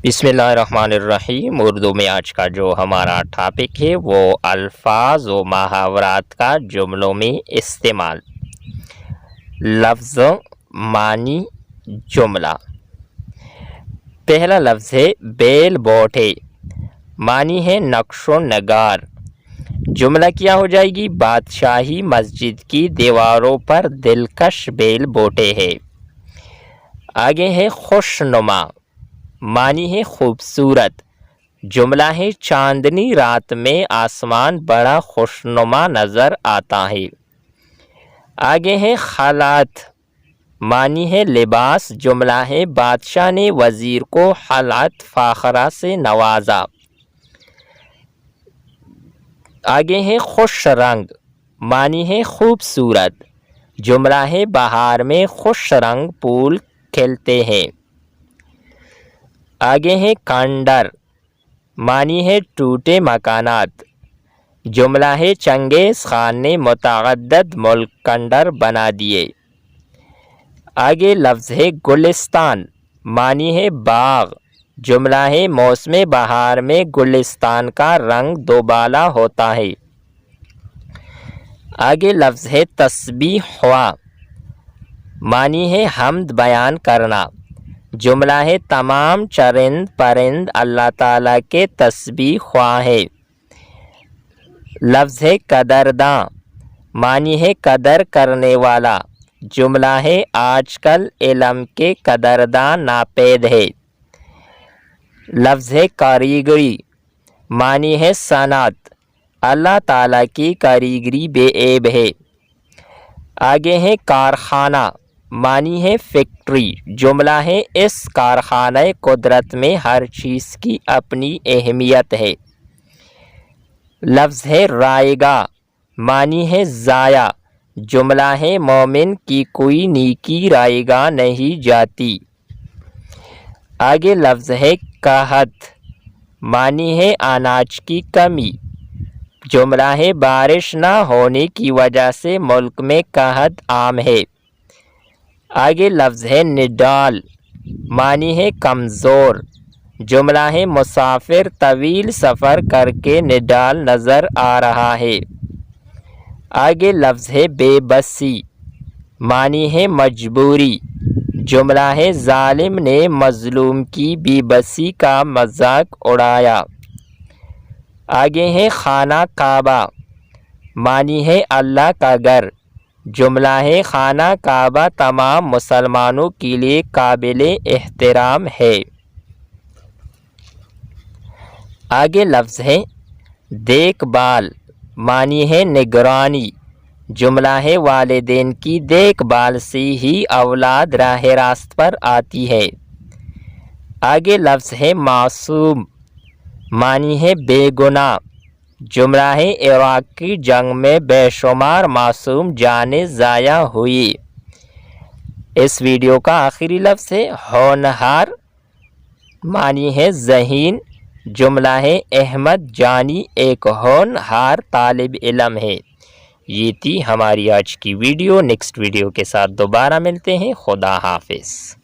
بسم اللہ الرحمن الرحیم۔ اردو میں آج کا جو ہمارا ٹاپک ہے وہ الفاظ و محاورات کا جملوں میں استعمال۔ لفظ معنی جملہ۔ پہلا لفظ ہے بیل بوٹے، معنی ہے نقش و نگار۔ جملہ کیا ہو جائے گی؟ بادشاہی مسجد کی دیواروں پر دلکش بیل بوٹے ہیں۔ آگے ہے خوش نما، معنی ہے خوبصورت۔ جملہ ہے چاندنی رات میں آسمان بڑا خوشنما نظر آتا ہے۔ آگے ہے خلعت، معنی ہے لباس۔ جملہ ہے بادشاہ نے وزیر کو خلعت فاخرہ سے نوازا۔ آگے ہے خوش رنگ، معنی ہے خوبصورت۔ جملہ ہے بہار میں خوش رنگ پھول کھلتے ہیں۔ آگے ہے کھنڈر، معنی ہے ٹوٹے مکانات۔ جملہ ہے چنگیز خان نے متعدد ملک کھنڈر بنا دیے۔ آگے لفظ ہے گلستان، معنی ہے باغ۔ جملہ ہے موسم بہار میں گلستان کا رنگ دوبالا ہوتا ہے۔ آگے لفظ ہے تسبیح خواہ، معنی ہے حمد بیان کرنا۔ جملہ ہے تمام چرند پرند اللہ تعالیٰ کے تسبیح خواہ ہے۔ لفظ ہے قدرداں، معنی ہے قدر کرنے والا۔ جملہ ہے آج کل علم کے قدرداں ناپید ہے۔ لفظ ہے کاریگری، معنی ہے صنعت۔ اللہ تعالیٰ کی کاریگری بے عیب ہے۔ آگے ہے کارخانہ، معنی ہے فیکٹری۔ جملہ ہے اس کارخانہ قدرت میں ہر چیز کی اپنی اہمیت ہے۔ لفظ ہے رائگاں، معنی ہے ضائع۔ جملہ ہے مومن کی کوئی نیکی رائگاں نہیں جاتی۔ آگے لفظ ہے قحط، معنی ہے اناج کی کمی۔ جملہ ہے بارش نہ ہونے کی وجہ سے ملک میں قحط عام ہے۔ آگے لفظ ہے نڈال، معنی ہے کمزور۔ جملہ ہے مسافر طویل سفر کر کے نڈال نظر آ رہا ہے۔ آگے لفظ ہے بے بسی، معنی ہے مجبوری۔ جملہ ہے ظالم نے مظلوم کی بے بسی کا مذاق اڑایا۔ آگے ہے خانہ کعبہ، معنی ہے اللہ کا گھر۔ جملہ ہے خانہ کعبہ تمام مسلمانوں کے لیے قابل احترام ہے۔ آگے لفظ ہے دیکھ بھال، معنی ہے نگرانی۔ جملہ ہے والدین کی دیکھ بھال سے ہی اولاد راہ راست پر آتی ہے۔ آگے لفظ ہے معصوم، معنی ہے بے گناہ۔ جملہ ہے عراق کی جنگ میں بے شمار معصوم جانیں ضائع ہوئی۔ اس ویڈیو کا آخری لفظ ہے ہونہار، معنی ہے ذہین۔ جملہ ہے احمد جانی ایک ہونہار طالب علم ہے۔ یہ تھی ہماری آج کی ویڈیو۔ نیکسٹ ویڈیو کے ساتھ دوبارہ ملتے ہیں۔ خدا حافظ۔